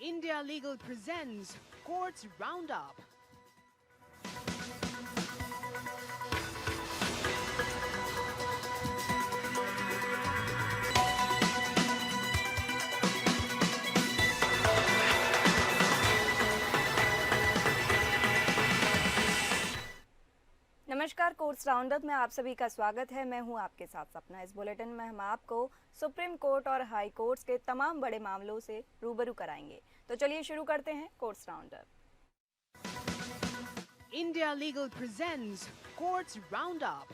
India Legal presents Courts Roundup. नमस्कार, courts roundup में आप सभी का स्वागत है। मैं हूं आपके साथ सपना। इस बुलेटिन में हम आपको सुप्रीम कोर्ट और हाई कोर्ट्स के तमाम बड़े मामलों से रूबरू कराएंगे। तो चलिए शुरू करते हैं courts roundup. India Legal presents Courts Roundup.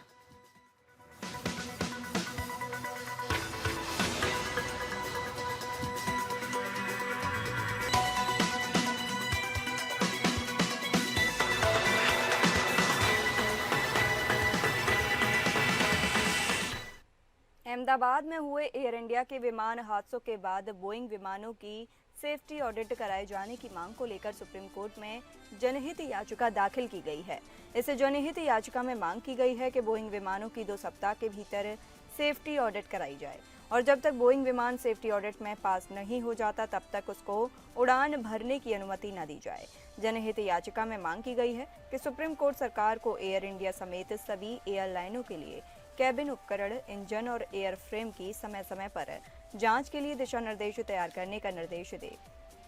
Ahmedabad में हुए एयर इंडिया के विमान हादसों के बाद बोइंग विमानों की सेफ्टी ऑडिट कराए जाने की मांग को लेकर सुप्रीम कोर्ट में जनहित याचिका दाखिल की गई है। इस जनहित याचिका में मांग की गई है कि बोइंग विमानों की 2 सप्ताह के भीतर सेफ्टी ऑडिट कराई जाए और जब तक बोइंग विमान सेफ्टी ऑडिट में पास नहीं हो जाता तब तक उसको उड़ान भरने की अनुमति न दी जाए। जनहित याचिका में मांग की गई है कि सुप्रीम कोर्ट सरकार को एयर इंडिया समेत सभी एयरलाइनों के लिए कैबिन उपकरण, इंजन और एयर फ्रेम की समय समय पर जांच के लिए दिशा निर्देश तैयार करने का निर्देश दे।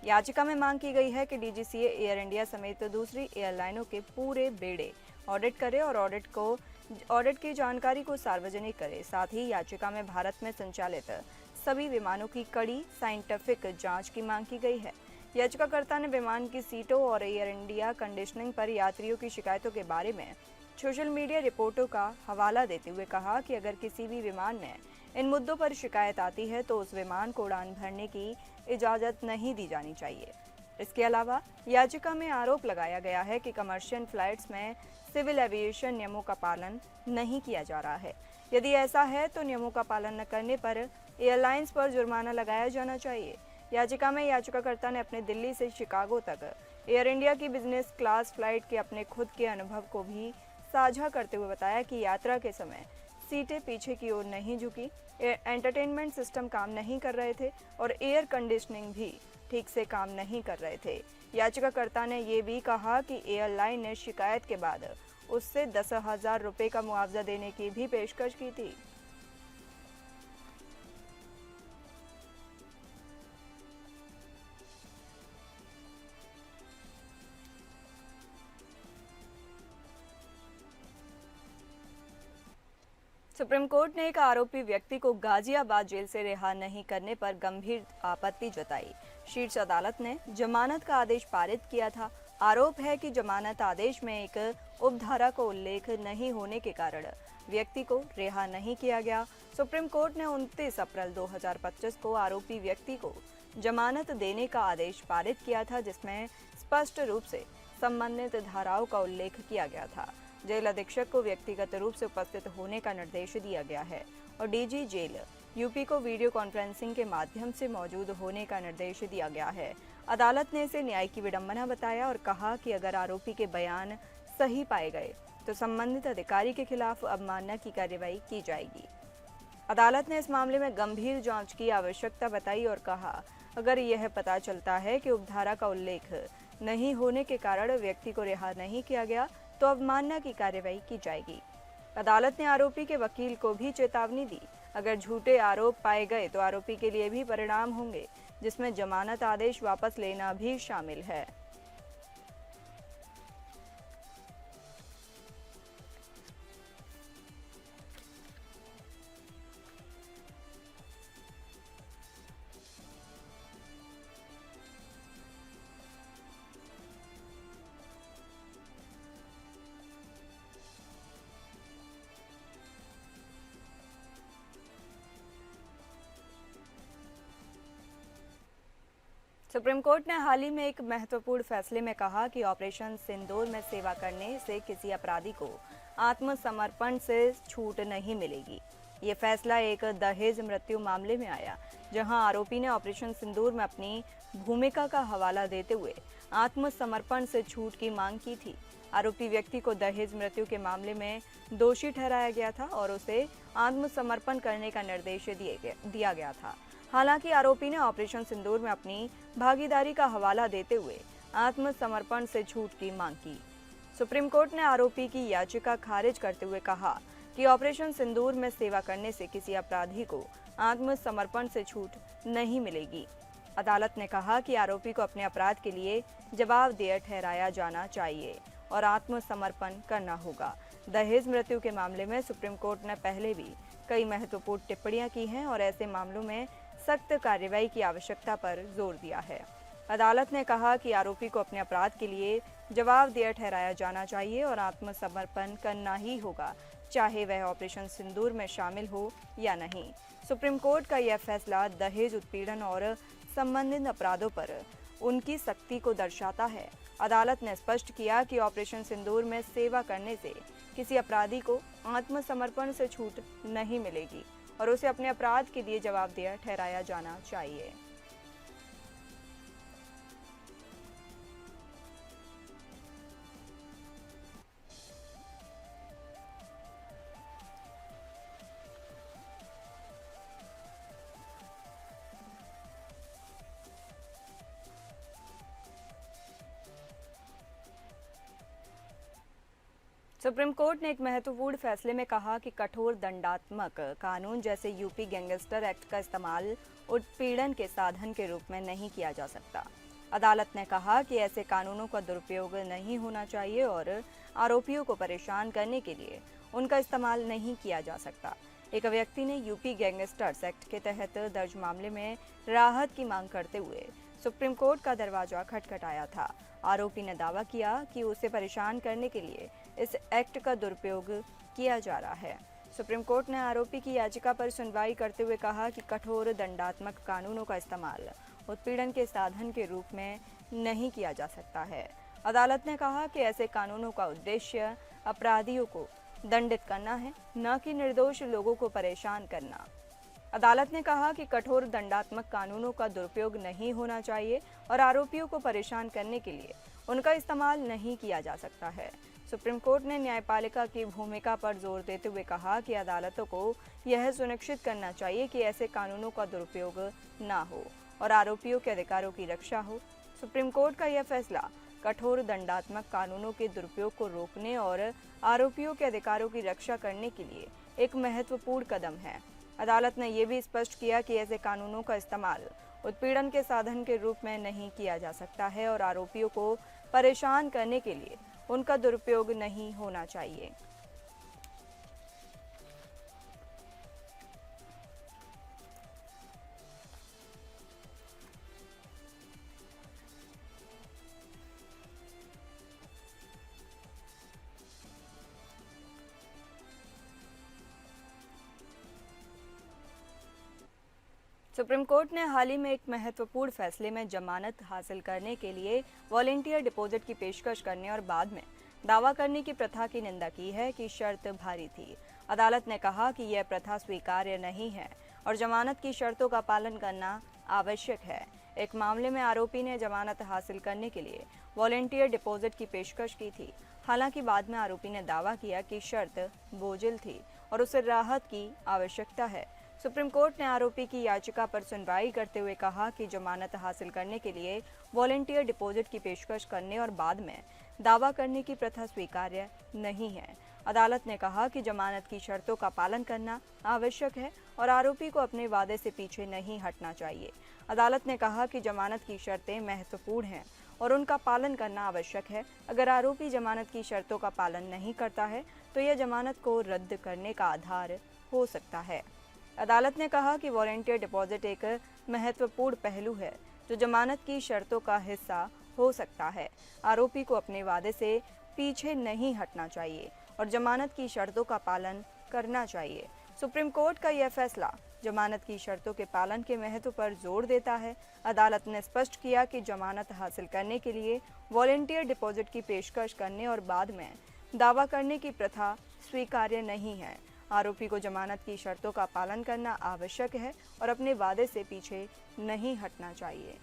याचिका में मांग की गई है कि डीजीसीए एयर इंडिया समेत दूसरी एयरलाइनों के पूरे बेड़े ऑडिट करे और ऑडिट की जानकारी को सार्वजनिक करे। साथ ही याचिका में भारत में संचालित सभी विमानों की कड़ी साइंटिफिक जांच की मांग की गई है। याचिकाकर्ता ने विमान की सीटों और एयर इंडिया कंडीशनिंग पर यात्रियों की शिकायतों के बारे में सोशल मीडिया रिपोर्टों का हवाला देते हुए कहा कि अगर किसी भी विमान में इन मुद्दों पर शिकायत आती है तो उस विमान को उड़ान भरने की इजाज़त नहीं दी जानी चाहिए। इसके अलावा याचिका में आरोप लगाया गया है कि कमर्शियल फ्लाइट्स में सिविल एविएशन नियमों का पालन नहीं किया जा रहा है। यदि ऐसा है तो नियमों का पालन न करने पर एयरलाइंस पर जुर्माना लगाया जाना चाहिए। याचिका में याचिकाकर्ता ने अपने दिल्ली से शिकागो तक एयर इंडिया की बिजनेस क्लास फ्लाइट के अपने खुद के अनुभव को भी साझा करते हुए बताया कि यात्रा के समय सीटें पीछे की ओर नहीं झुकी, एंटरटेनमेंट सिस्टम काम नहीं कर रहे थे और एयर कंडीशनिंग भी ठीक से काम नहीं कर रहे थे। याचिकाकर्ता ने ये भी कहा कि एयरलाइन ने शिकायत के बाद उससे 10,000 रुपये का मुआवजा देने की भी पेशकश की थी। सुप्रीम कोर्ट ने एक आरोपी व्यक्ति को गाजियाबाद जेल से रिहा नहीं करने पर गंभीर आपत्ति जताई। शीर्ष अदालत ने जमानत का आदेश पारित किया था। आरोप है कि जमानत आदेश में एक उपधारा को उल्लेख नहीं होने के कारण व्यक्ति को रिहा नहीं किया गया। सुप्रीम कोर्ट ने 29 अप्रैल 2025 को आरोपी व्यक्ति को जमानत देने का आदेश पारित किया था, जिसमें स्पष्ट रूप से संबंधित धाराओं का उल्लेख किया गया था। जेल अधीक्षक को व्यक्तिगत रूप से उपस्थित होने का निर्देश दिया गया है और डीजी जेल यूपी को वीडियो कॉन्फ्रेंसिंग के माध्यम से मौजूद होने का निर्देश दिया गया है। अदालत ने इसे न्याय की विडंबना बताया और कहा कि अगर आरोपी के बयान सही पाए गए तो संबंधित अधिकारी के खिलाफ अवमानना की कार्रवाई की जाएगी। अदालत ने इस मामले में गंभीर जांच की आवश्यकता बताई और कहा, अगर यह पता चलता है कि उपधारा का उल्लेख नहीं होने के कारण व्यक्ति को रिहा नहीं किया गया तो अवमानना की कार्रवाई की जाएगी। अदालत ने आरोपी के वकील को भी चेतावनी दी, अगर झूठे आरोप पाए गए तो आरोपी के लिए भी परिणाम होंगे, जिसमें जमानत आदेश वापस लेना भी शामिल है। सुप्रीम कोर्ट ने हाल ही में एक महत्वपूर्ण फैसले में कहा कि ऑपरेशन सिंदूर में सेवा करने से किसी अपराधी को आत्मसमर्पण से छूट नहीं मिलेगी। ये फैसला एक दहेज मृत्यु मामले में आया, जहां आरोपी ने ऑपरेशन सिंदूर में अपनी भूमिका का हवाला देते हुए आत्मसमर्पण से छूट की मांग की थी। आरोपी व्यक्ति को दहेज मृत्यु के मामले में दोषी ठहराया गया था और उसे आत्मसमर्पण करने का निर्देश दिया गया था। हालांकि आरोपी ने ऑपरेशन सिंदूर में अपनी भागीदारी का हवाला देते हुए आत्मसमर्पण से छूट की मांग की। सुप्रीम कोर्ट ने आरोपी की याचिका खारिज करते हुए कहा कि ऑपरेशन सिंदूर में सेवा करने से किसी अपराधी को आत्मसमर्पण से छूट नहीं मिलेगी। अदालत ने कहा कि आरोपी को अपने अपराध के लिए जवाबदेह ठहराया जाना चाहिए और आत्मसमर्पण करना होगा। दहेज मृत्यु के मामले में सुप्रीम कोर्ट ने पहले भी कई महत्वपूर्ण टिप्पणियां की हैं और ऐसे मामलों में सख्त कार्रवाई की आवश्यकता पर जोर दिया है। अदालत ने कहा कि आरोपी को अपने अपराध के लिए जवाबदेह ठहराया जाना चाहिए और आत्मसमर्पण करना ही होगा, चाहे वह ऑपरेशन सिंदूर में शामिल हो या नहीं। सुप्रीम कोर्ट का यह फैसला दहेज उत्पीड़न और संबंधित अपराधों पर उनकी सख्ती को दर्शाता है। अदालत ने स्पष्ट किया कि ऑपरेशन सिंदूर में सेवा करने से किसी अपराधी को आत्मसमर्पण से छूट नहीं मिलेगी और उसे अपने अपराध के लिए जवाबदेह ठहराया जाना चाहिए। सुप्रीम कोर्ट ने एक महत्वपूर्ण फैसले में कहा कि कठोर दंडात्मक कानून जैसे यूपी गैंगस्टर एक्ट का इस्तेमाल उत्पीड़न के साधन के रूप में नहीं किया जा सकता। अदालत ने कहा कि ऐसे कानूनों का दुरुपयोग नहीं होना चाहिए और आरोपियों को परेशान करने के लिए उनका इस्तेमाल नहीं किया जा सकता। एक व्यक्ति ने यूपी गैंगस्टर्स एक्ट के तहत दर्ज मामले में राहत की मांग करते हुए सुप्रीम कोर्ट का दरवाजा खटखटाया था। आरोपी ने दावा किया कि उसे परेशान करने के लिए इस एक्ट का दुरुपयोग किया जा रहा है। सुप्रीम कोर्ट ने आरोपी की याचिका पर सुनवाई करते हुए कहा कि कठोर दंडात्मक कानूनों का इस्तेमाल उत्पीड़न के साधन के रूप में नहीं किया जा सकता है। अदालत ने कहा कि ऐसे कानूनों का उद्देश्य अपराधियों को दंडित करना है, न कि निर्दोष लोगों को परेशान करना। अदालत ने कहा कि कठोर दंडात्मक कानूनों का दुरुपयोग नहीं होना चाहिए और आरोपियों को परेशान करने के लिए उनका इस्तेमाल नहीं किया जा सकता है। सुप्रीम कोर्ट ने न्यायपालिका की भूमिका पर जोर देते हुए कहा कि अदालतों को यह सुनिश्चित करना चाहिए कि ऐसे कानूनों का दुरुपयोग ना हो और आरोपियों के अधिकारों की रक्षा हो। सुप्रीम कोर्ट का यह फैसला कठोर दंडात्मक कानूनों के दुरुपयोग को रोकने और आरोपियों के अधिकारों की रक्षा करने के लिए एक महत्वपूर्ण कदम है। अदालत ने यह भी स्पष्ट किया कि ऐसे कानूनों का इस्तेमाल उत्पीड़न के साधन के रूप में नहीं किया जा सकता है और आरोपियों को परेशान करने के लिए उनका दुरुपयोग नहीं होना चाहिए। सुप्रीम कोर्ट ने हाल ही में एक महत्वपूर्ण फैसले में जमानत हासिल करने के लिए वॉलेंटियर डिपॉजिट की पेशकश करने और बाद में दावा करने की प्रथा की निंदा की है कि शर्त भारी थी। अदालत ने कहा कि यह प्रथा स्वीकार्य नहीं है और जमानत की शर्तों का पालन करना आवश्यक है। एक मामले में आरोपी ने जमानत हासिल करने के लिए वॉलेंटियर डिपॉजिट की पेशकश की थी। हालांकि बाद में आरोपी ने दावा किया कि शर्त बोझिल थी और उसे राहत की आवश्यकता है। सुप्रीम कोर्ट ने आरोपी की याचिका पर सुनवाई करते हुए कहा कि जमानत हासिल करने के लिए वॉलेंटियर डिपॉजिट की पेशकश करने और बाद में दावा करने की प्रथा स्वीकार्य नहीं है। अदालत ने कहा कि जमानत की शर्तों का पालन करना आवश्यक है और आरोपी को अपने वादे से पीछे नहीं हटना चाहिए। अदालत ने कहा कि जमानत की शर्तें महत्वपूर्ण हैं और उनका पालन करना आवश्यक है। अगर आरोपी जमानत की शर्तों का पालन नहीं करता है तो यह जमानत को रद्द करने का आधार हो सकता है। अदालत ने कहा कि वॉलेंटियर डिपॉजिट एक महत्वपूर्ण पहलू है जो जमानत की शर्तों का हिस्सा हो सकता है। आरोपी को अपने वादे से पीछे नहीं हटना चाहिए और जमानत की शर्तों का पालन करना चाहिए। सुप्रीम कोर्ट का यह फैसला जमानत की शर्तों के पालन के महत्व पर जोर देता है। अदालत ने स्पष्ट किया कि जमानत हासिल करने के लिए वॉलेंटियर डिपॉजिट की पेशकश करने और बाद में दावा करने की प्रथा स्वीकार्य नहीं है। आरोपी को जमानत की शर्तों का पालन करना आवश्यक है और अपने वादे से पीछे नहीं हटना चाहिए।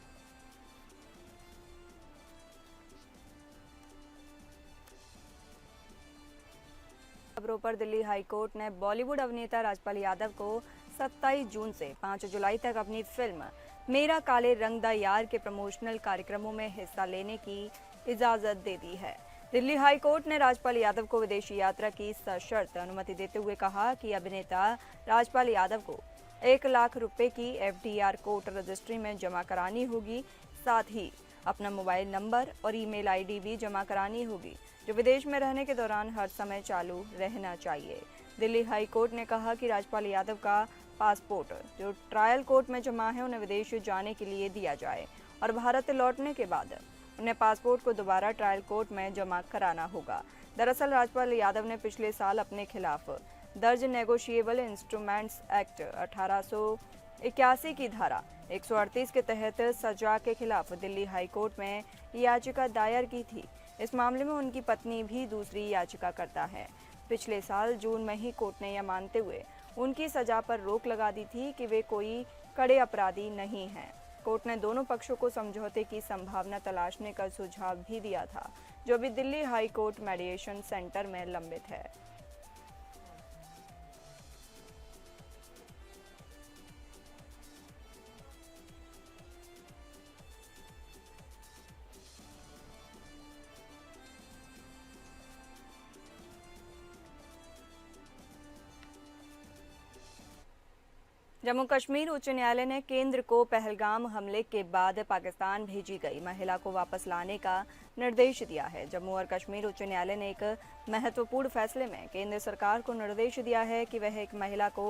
खबरों पर दिल्ली हाई कोर्ट ने बॉलीवुड अभिनेता राजपाल यादव को 27 जून से 5 जुलाई तक अपनी फिल्म मेरा काले रंग दा यार के प्रमोशनल कार्यक्रमों में हिस्सा लेने की इजाजत दे दी है। दिल्ली हाई कोर्ट ने राजपाल यादव को विदेशी यात्रा की सशर्त अनुमति देते हुए कहा कि अभिनेता राजपाल यादव को 1 लाख रुपए की FDR कोर्ट रजिस्ट्री में जमा करानी होगी। साथ ही अपना मोबाइल नंबर और ईमेल आईडी भी जमा करानी होगी, जो विदेश में रहने के दौरान हर समय चालू रहना चाहिए। दिल्ली हाई कोर्ट ने कहा कि राजपाल यादव का पासपोर्ट जो ट्रायल कोर्ट में जमा है उन्हें विदेश जाने के लिए दिया जाए और भारत लौटने के बाद उन्हें पासपोर्ट को दोबारा ट्रायल कोर्ट में जमा कराना होगा। दरअसल राजपाल यादव ने पिछले साल अपने खिलाफ दर्ज नेगोशिएबल इंस्ट्रूमेंट्स एक्ट 1881 की धारा 138 के तहत सजा के खिलाफ दिल्ली हाई कोर्ट में याचिका दायर की थी। इस मामले में उनकी पत्नी भी दूसरी याचिका करता है। पिछले साल जून में ही कोर्ट ने यह मानते हुए उनकी सजा पर रोक लगा दी थी कि वे कोई कड़े अपराधी नहीं हैं। कोर्ट ने दोनों पक्षों को समझौते की संभावना तलाशने का सुझाव भी दिया था, जो अभी Delhi high court mediation centre में लंबित है। जम्मू कश्मीर उच्च न्यायालय ने केंद्र को पहलगाम हमले के बाद पाकिस्तान भेजी गई महिला को वापस लाने का निर्देश दिया है। जम्मू और कश्मीर उच्च न्यायालय ने एक महत्वपूर्ण फैसले में केंद्र सरकार को निर्देश दिया है कि वह एक महिला को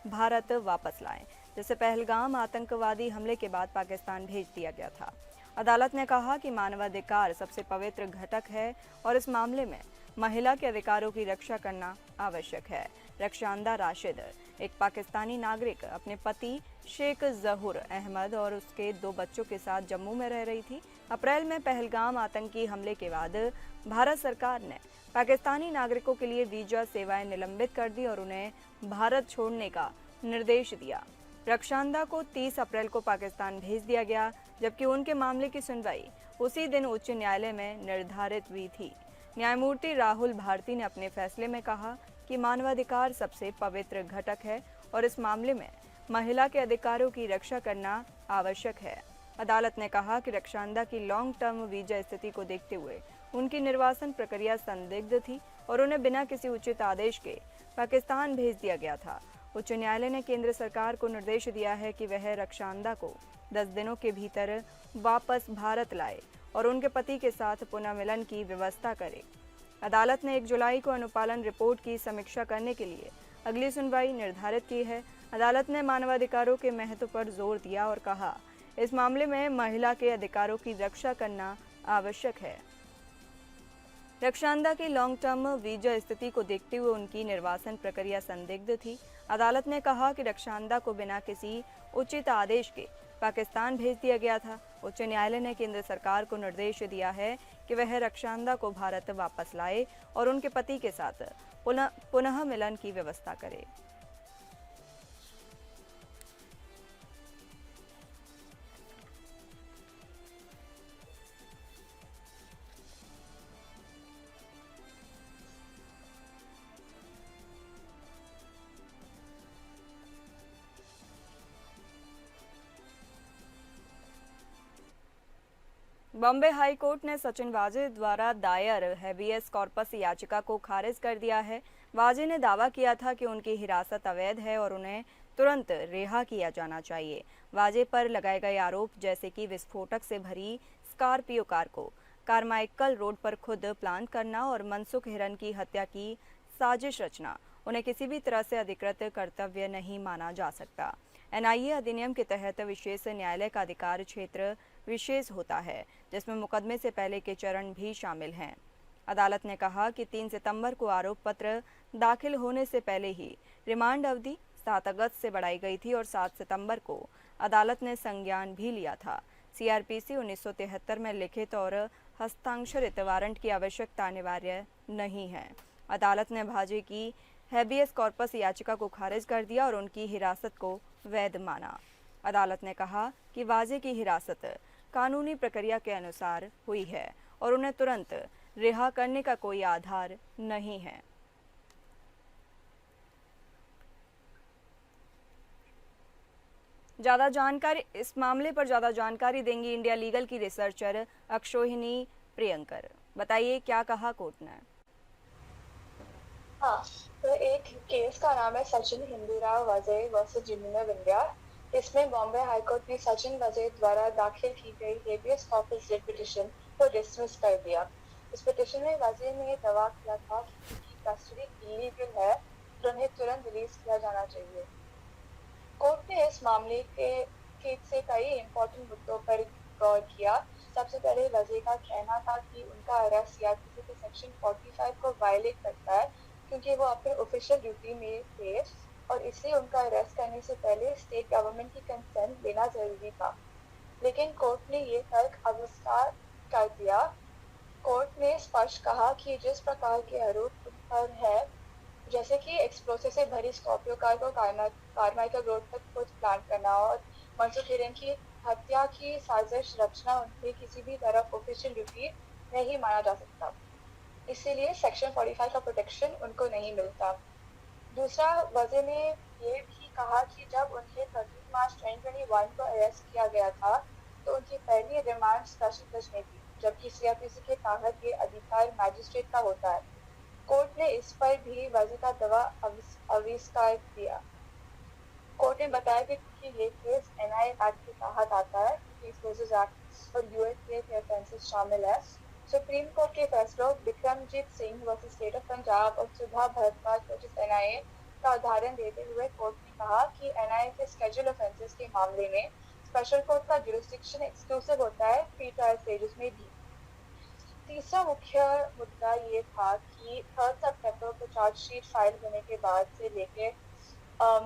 भारत वापस लाए, जिसे पहलगाम आतंकवादी हमले के बाद पाकिस्तान भेज दिया गया था। अदालत ने कहा कि मानवाधिकार सबसे पवित्र घटक है और इस मामले में महिला के अधिकारों की रक्षा करना आवश्यक है। रक्षांदा राशिद, एक पाकिस्तानी नागरिक, अपने पति शेख जहूर अहमद और उसके 2 बच्चों के साथ जम्मू में रह रही थी। अप्रैल में पहलगाम आतंकी हमले के बाद भारत सरकार ने पाकिस्तानी नागरिकों के लिए वीजा सेवाएं निलंबित कर दी और उन्हें भारत छोड़ने का निर्देश दिया। रक्षांदा को 30 अप्रैल को पाकिस्तान भेज दिया गया, जबकि उनके मामले की सुनवाई उसी दिन उच्च न्यायालय में निर्धारित हुई थी। न्यायमूर्ति राहुल भारती ने अपने फैसले में कहा कि मानवाधिकार सबसे पवित्र घटक है और इस मामले में महिला के अधिकारों की रक्षा करना आवश्यक है। अदालत ने कहा कि रक्षांदा की लॉन्ग टर्म वीजा स्थिति को देखते हुए उनकी निर्वासन प्रक्रिया संदिग्ध थी और उन्हें बिना किसी उचित आदेश के पाकिस्तान भेज दिया गया था। उच्च न्यायालय ने केंद्र सरकार को निर्देश दिया है कि वह रक्षांदा को 10 दिनों के भीतर वापस भारत लाए और उनके पति के साथ पुनः मिलन की व्यवस्था करे। अदालत ने 1 जुलाई को अनुपालन रिपोर्ट की समीक्षा करने के लिए अगली सुनवाई निर्धारित की है। अदालत ने मानवाधिकारों के महत्व पर जोर दिया और कहा, इस मामले में महिला के अधिकारों की रक्षा करना आवश्यक है। रक्षांदा की लॉन्ग टर्म वीजा स्थिति को देखते हुए उनकी निर्वासन प्रक्रिया संदिग्ध थी। अदालत ने कहा कि रक्षांदा को बिना किसी उचित आदेश के पाकिस्तान भेज दिया गया था। उच्च न्यायालय ने केंद्र सरकार को निर्देश दिया है कि वह रक्षांदा को भारत वापस लाए और उनके पति के साथ पुनः मिलन की व्यवस्था करे। बॉम्बे हाई कोर्ट ने सचिन वाजे द्वारा दायर हेबियस कॉर्पस याचिका को खारिज कर दिया है। वाजे ने दावा किया था कि उनकी हिरासत अवैध है और उन्हें तुरंत रिहा किया जाना चाहिए। वाजे पर लगाए गए आरोप जैसे कि विस्फोटक से भरी स्कॉर्पियो कार को कारमाइकल रोड पर खुद प्लान करना और मनसुख हिरन की हत्या की साजिश रचना उन्हें किसी भी तरह से अधिकृत कर्तव्य नहीं माना जा सकता। NIA अधिनियम के तहत विशेष न्यायालय का अधिकार क्षेत्र विशेष होता है, जिसमें मुकदमे से पहले के चरण भी शामिल हैं। अदालत ने कहा कि 3 सितंबर को आरोप पत्र दाखिल होने से पहले ही रिमांड अवधि 7 अगस्त से बढ़ाई गई थी और 7 सितंबर को अदालत ने संज्ञान भी लिया था। CRPC 1973 में लिखित और हस्ताक्षरित वारंट की आवश्यकता अनिवार्य नहीं है। अदालत ने भाजे की हेबियस कॉर्पस याचिका को खारिज कर दिया और उनकी हिरासत को वैध माना। अदालत ने कहा कि वाजे की हिरासत कानूनी प्रक्रिया के अनुसार हुई है और उन्हें तुरंत रिहा करने का कोई आधार नहीं है। इस मामले पर ज़्यादा जानकारी देंगी इंडिया लीगल की रिसर्चर अक्षोहिनी प्रियंकर। बताइए क्या कहा कोर्ट ने। हाँ, तो एक केस का नाम है सचिन हिंदूराव वजे वर्सेस यूनियन ऑफ इंडिया। इसमें बॉम्बे हाईकोर्ट ने सचिन वजे द्वारा दाखिल की गई हेबियस कॉर्पस रिट पिटीशन को डिसमिस कर दिया। इस पिटीशन में वजे ने दावा किया था कि उनकी कस्टडी इलीगल है और उन्हें तुरंत रिलीज किया जाना चाहिए। कोर्ट ने इस मामले के से कई इम्पोर्टेंट मुद्दों पर गौर किया। सबसे पहले वजे का कहना था कि उनका अरेस्ट सीआरपीसी के सेक्शन 45 को वायलेट करता है क्योंकि वो अपने ऑफिशियल ड्यूटी में थे और इसलिए उनका अरेस्ट करने से पहले स्टेट गवर्नमेंट की कंसेंट लेना जरूरी था। लेकिन कोर्ट ने ये तर्क अविस्कार कर दिया। कोर्ट ने स्पष्ट कहा कि जिस प्रकार के आरोप उन पर है, जैसे कि एक्सप्लोसिव से भरी स्कॉर्पियो कार को कारमाइकल रोड तक खुद प्लान करना और मनसूख हिरेन की हत्या की साजिश रचना, उन्हें किसी भी तरह ऑफिशियल ड्यूटी नहीं माना जा सकता। इसीलिए सेक्शन 45 का प्रोटेक्शन उनको नहीं मिलता। दूसरा, वजे ने ये भी कहा कि जब उन्हें 13 मार्च 2021 को अरेस्ट किया गया था तो उनकी पहली रिमांड स्पेशल जज में थी, जबकि सीआरपीसी के तहत ये अधिकार मैजिस्ट्रेट का होता है। कोर्ट ने इस पर भी वजे का दावा अविस्कार दिया। कोर्ट ने बताया कि ये केस एनआईए एक्ट के तहत आता है क्योंकि एक्सप्लोसिव एक्ट और यूएस के ऑफेंसेस शामिल है। सुप्रीम कोर्ट के फैसलों Vikramjit Singh versus state of Punjab और सुधा भारद्वाज वर्सेस एनआईए का उदाहरण देते हुए कोर्ट ने कहा कि एनआईए के स्केड्यूल ऑफेंसेस के मामले में स्पेशल कोर्ट का जुरिस्डिक्शन एक्सक्लूसिव होता है प्री ट्रायल स्टेजेस में भी। तीसरा मुख्य मुद्दा ये था कि 3 सितंबर को चार्जशीट फाइल होने के बाद से लेकर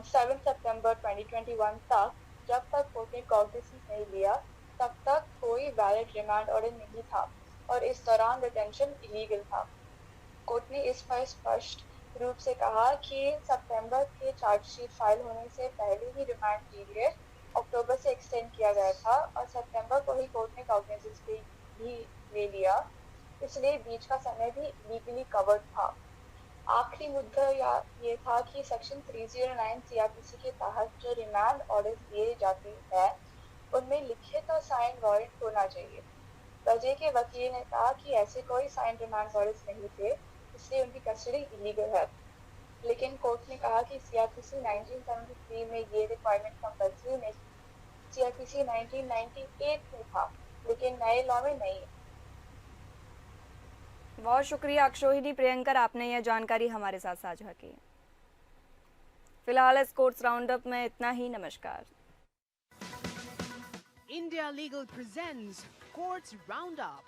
7 सितंबर 2021 तक, जब तक कोर्ट ने कॉग्निजेंस नहीं लिया, तब तक कोई वैलिड रिमांड ऑर्डर नहीं था और इस दौरान डिटेंशन इलीगल था। कोर्ट ने इस पर स्पष्ट रूप से कहा कि सितंबर के चार्जशीट फाइल होने से पहले ही रिमांड पीरियड अक्टूबर से एक्सटेंड किया गया था और सितंबर को ही कोर्ट ने कॉग्निजेंस भी ले लिया, इसलिए बीच का समय भी लीगली कवर्ड था। आखिरी मुद्दा ये था कि सेक्शन 309 सीआरपीसी के तहत जो रिमांड ऑर्डर दिए जाते हैं उनमें लिखित और साइन वारंट होना चाहिए। वजे के वकील ने कहा कि ऐसे कोई साइन रिमांड ऑर्डर्स नहीं थे, इसलिए उनकी कस्टडी इलीगल है। लेकिन कोर्ट ने कहा कि सीआरपीसी 1973 में ये रिक्वायरमेंट कंपल्सरी नहीं थी। सीआरपीसी 1998 में था, लेकिन नए लॉ में नहीं। बहुत शुक्रिया अक्षोहिनी प्रियंकर, आपने यह जानकारी हमारे साथ साझा की। फिलहाल इस कोर्ट्स राउंडअप में इतना ही। नमस्कार। India Legal presents Courts Roundup.